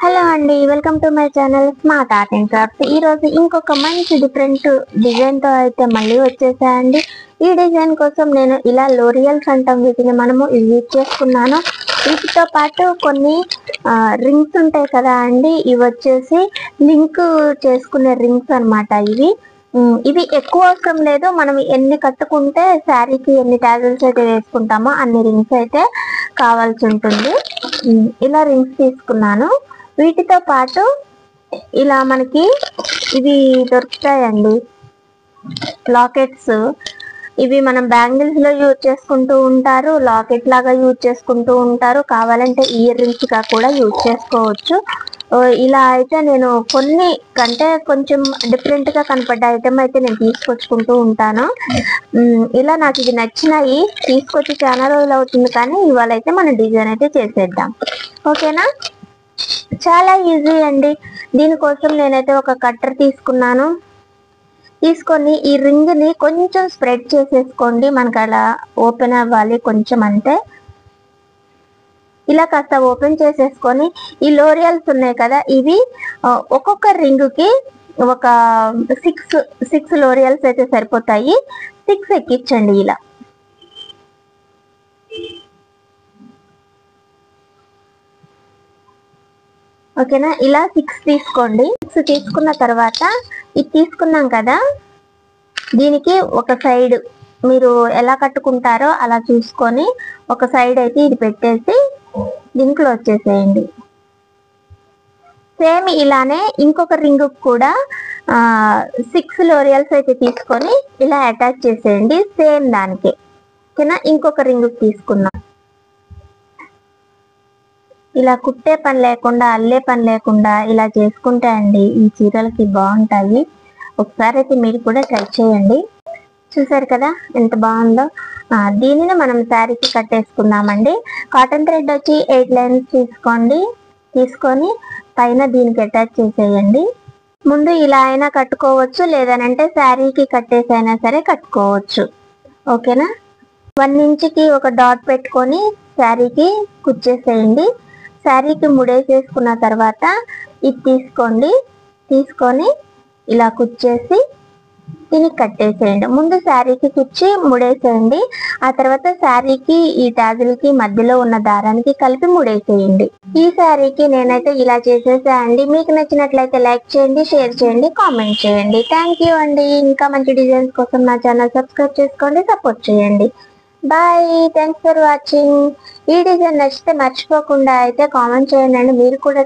Hello అండి, welcome to my channel smart art and crafts. ఈ రోజు ఇంకొక మంచి డిఫరెంట్ డిజైన్ తో అయితే మళ్ళీ వచ్చేసాయండి. ఈ డిజైన్ కోసం నేను ఇలా లోరియల్స్ అంటాం, వీటిని మనము యూజ్ చేసుకున్నాను. వీటితో పాటు కొన్ని రింగ్స్ ఉంటాయి కదా అండి, ఇవి వచ్చేసి లింక్ చేసుకునే రింగ్స్ అన్నమాట. ఇవి ఎక్కువ అవసరం లేదు, మనం ఎన్ని కట్టుకుంటే శారీకి ఎన్ని టాజిల్స్ అయితే వేసుకుంటామో అన్ని రింగ్స్ అయితే కావాల్సి ఉంటుంది. ఇలా రింగ్స్ తీసుకున్నాను. వీటితో పాటు ఇలా మనకి ఇవి దొరుకుతాయండి, లాకెట్స్. ఇవి మనం బ్యాంగిల్స్ లో యూజ్ చేసుకుంటూ ఉంటారు, లాకెట్ లాగా యూజ్ చేసుకుంటూ ఉంటారు, కావాలంటే ఇయర్ రింగ్స్ గా కూడా యూజ్ చేసుకోవచ్చు. ఇలా అయితే నేను కొన్ని కంటే కొంచెం డిఫరెంట్ గా కనపడ్డ ఐటమ్ అయితే నేను తీసుకొచ్చుకుంటూ ఉంటాను. ఇలా నాకు ఇది నచ్చినాయి, తీసుకొచ్చి చాలా రోజులు అవుతుంది, కానీ ఇవాళ అయితే మనం డిజైన్ అయితే చేసేద్దాం. ఓకేనా? చాలా ఈజీ అండి. దీనికోసం నేనైతే ఒక కట్టర్ తీసుకున్నాను. తీసుకొని ఈ రింగ్ ని కొంచెం స్ప్రెడ్ చేసేసుకోండి, మనకు అలా ఓపెన్ అవ్వాలి కొంచెం అంతే. ఇలా కాస్త ఓపెన్ చేసేసుకొని ఈ లోరియల్స్ ఉన్నాయి కదా, ఇవి ఒక్కొక్క రింగ్ కి ఒక సిక్స్ లోరియల్స్ అయితే సరిపోతాయి. 6 ఎక్కించండి ఇలా. ఓకేనా? ఇలా 6 తీసుకోండి. 6 తీసుకున్న తర్వాత ఇది తీసుకున్నాం కదా, దీనికి ఒక సైడ్ మీరు ఎలా కట్టుకుంటారో అలా చూసుకొని ఒక సైడ్ అయితే ఇది పెట్టేసి దీన్ని క్లోజ్ చేసేయండి. సేమ్ ఇలానే ఇంకొక రింగ్ కూడా 6 లోరియల్స్ అయితే తీసుకొని ఇలా అటాచ్ చేసేయండి, సేమ్ దానికి. ఓకేనా? ఇంకొక రింగ్ తీసుకున్నాం. ఇలా కుట్టే పని లేకుండా, అల్లే పని లేకుండా ఇలా చేసుకుంటే అండి ఈ చీరలకి బాగుంటాయి. ఒకసారి అయితే మీరు కూడా ట్రై చేయండి. చూసారు కదా ఎంత బాగుందో. దీనిని మనం శారీకి కట్టేసుకుందామండి. కాటన్ థ్రెడ్ వచ్చి 8 లైన్స్ తీసుకొని పైన దీనికి అటాచ్ చేసేయండి. ముందు ఇలా అయినా కట్టుకోవచ్చు, లేదనంటే శారీకి కట్టేసైనా సరే కట్టుకోవచ్చు. ఓకేనా? 1 ఇంచ్కి ఒక డాట్ పెట్టుకొని శారీకి కుచ్చేసేయండి. శారీకి ముడేసేసుకున్న తర్వాత ఇది తీసుకొని ఇలా కుచ్చేసి దీనికి కట్టేసేయండి. ముందు శారీకి కుచ్చి ముడేసేయండి, ఆ తర్వాత శారీకి ఈ టాజిల్కి మధ్యలో ఉన్న దారానికి కలిపి ముడేసేయండి. ఈ శారీకి నేనైతే ఇలా చేసేసా అండి. మీకు నచ్చినట్లయితే లైక్ చేయండి, షేర్ చేయండి, కామెంట్ చేయండి. థ్యాంక్ యూ అండి. ఇంకా మంచి డిజైన్స్ కోసం నా ఛానల్ సబ్స్క్రైబ్ చేసుకోండి, సపోర్ట్ చేయండి. Bye, thanks for watching. ఈ డిజైన్ నచ్చితే మర్చిపోకుండా అయితే కామెంట్ చేయండి. మీరు కూడా